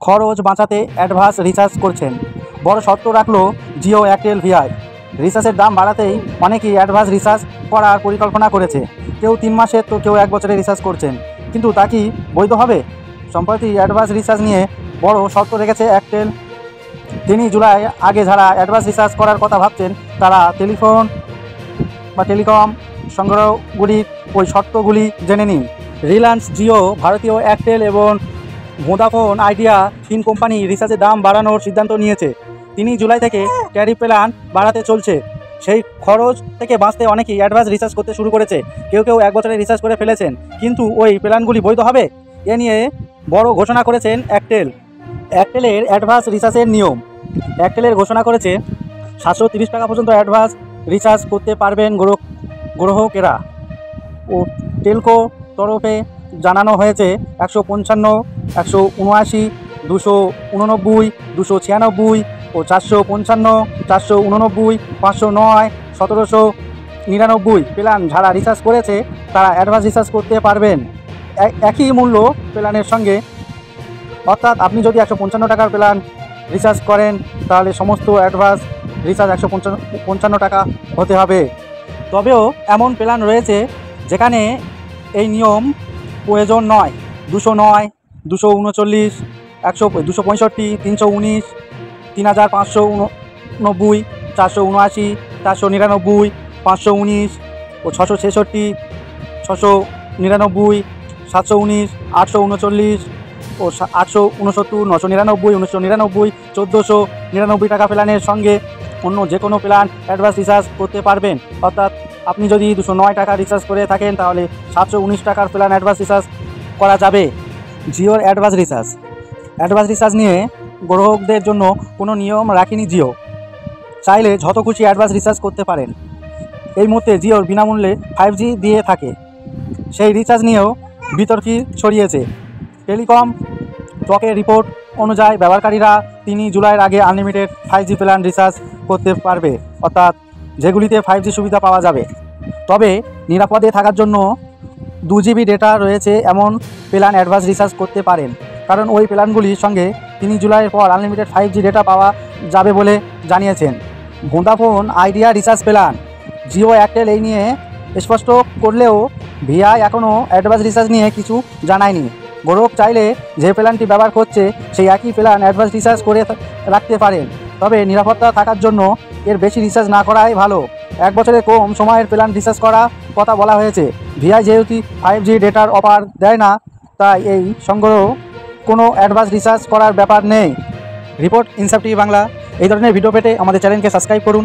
খরচ বাঁচাতে advance recharge করছেন। বড় শর্ত রাখলো জিও এয়ারটেল ভিআই। রিচার্জের দাম বাড়াতেই অনেকেই অ্যাডভান্স রিচার্জ করার পরিকল্পনা করেছে। কেউ 3 মাসের তো কেউ 1 বছরের রিচার্জ করছেন। কিন্তু তা কি বৈধ হবে? সম্প্রতি অ্যাডভান্স রিচার্জ নিয়ে বড় শর্ত রেখেছে এয়ারটেল। 3 জুলাই আগে যারা অ্যাডভান্স রিচার্জ করার কথা ভাবছেন তারা টেলিকম সংগ্রহগুলির ওই শর্তগুলি জেনে নিন। রিলায়েন্স জিও, ভারতীয় এয়ারটেল এবং ভোদাফোন আইডিয়া 3 কোম্পানি রিচার্জের দাম বাড়ানোর সিদ্ধান্ত নিয়েছে। 3 জুলাই থেকে ট্যারিফ প্ল্যান বাড়াতে চলছে। সেই খরচ থেকে বাঁচতে অনেকেই অ্যাডভান্স রিচার্জ করতে শুরু করেছে। কেউ 1 বছরের রিচার্জ করে ফেলেছেন। কিন্তু ওই প্ল্যানগুলি বৈধ হবে? এ নিয়ে বড় ঘোষণা করেছেন এয়ারটেলের অ্যাডভান্স রিচার্জের নিয়ম। এয়ারটেলের ঘোষণা করেছে 730 টাকা পর্যন্ত অ্যাডভান্স রিচার্জ করতে পারবেন গ্রাহকেরা। ও টেলকো তরফে জানানো হয়েছে 155, 179, 289, 296 ও 455, 489, 509, 1799 প্ল্যান যারা রিচার্জ করেছে তারা অ্যাডভান্স রিচার্জ করতে পারবেন একই মূল্য প্ল্যানের সঙ্গে। অর্থাৎ আপনি যদি 155 টাকার প্ল্যান রিচার্জ করেন তাহলে সমস্ত অ্যাডভান্স রিচার্জ 155 টাকা হতে হবে। তবেও এমন প্ল্যান রয়েছে যেখানে এই নিয়ম প্রয়োজন নয়। 209, 239, 265, 319, 3590, 479, 499, 519 ও 666, 699, 719, 839 ও 869, 999, 1999, 1499 টাকা প্ল্যানের সঙ্গে অন্য যে কোনো প্ল্যান অ্যাডভান্স রিচার্জ করতে পারবেন। অর্থাৎ আপনি যদি 209 টাকা রিচার্জ করে থাকেন তাহলে 719 টাকার প্ল্যান অ্যাডভান্স রিচার্জ করা যাবে। জিওর অ্যাডভান্স রিচার্জ নিয়ে গ্রাহকদের জন্য কোনো নিয়ম রাখেনি জিও। চাইলে যত খুশি অ্যাডভান্স রিচার্জ করতে পারেন। এই মুহূর্তে জিওর বিনামূল্যে 5G দিয়ে থাকে। সেই রিচার্জ নিয়েও বিতর্ক ছড়িয়েছে। টেলিকম টকের রিপোর্ট অনুযায়ী ব্যবহারকারীরা 3 জুলাইয়ের আগে আনলিমিটেড 5G প্ল্যান রিচার্জ করতে পারবে, অর্থাৎ যেগুলিতে 5G সুবিধা পাওয়া যাবে। তবে নিরাপদে থাকার জন্য 2 GB ডেটা রয়েছে এমন প্ল্যান অ্যাডভান্স রিচার্জ করতে পারেন, কারণ ওই প্ল্যানগুলির সঙ্গে 3 জুলাইয়ের পর আনলিমিটেড 5G ডেটা পাওয়া যাবে বলে জানিয়েছেন। Vodafone idea recharge plan. Jio Airtel এই নিয়ে স্পষ্ট করলেও ভিআই এখনও অ্যাডভান্স রিচার্জ নিয়ে কিছু জানায়নি। গ্রাহক চাইলে যে প্ল্যানটি ব্যবহার করছে সেই একই প্ল্যান অ্যাডভান্স রিচার্জ করে রাখতে পারেন। তবে নিরাপত্তা থাকার জন্য এর বেশি রিচার্জ না করাই ভালো। 1 বছরের কম সময়ের প্ল্যান রিচার্জ করা কথা বলা হয়েছে। ভিআই যেহেতু 5G ডেটার অফার দেয় না, তাই এই সংগ্রহ কোনো অ্যাডভান্স রিচার্জ করার ব্যাপার নেই। রিপোর্ট ইনসাফ টিভি বাংলা। এই ধরনের ভিডিও পেতে আমাদের চ্যানেলকে সাবস্ক্রাইব করুন।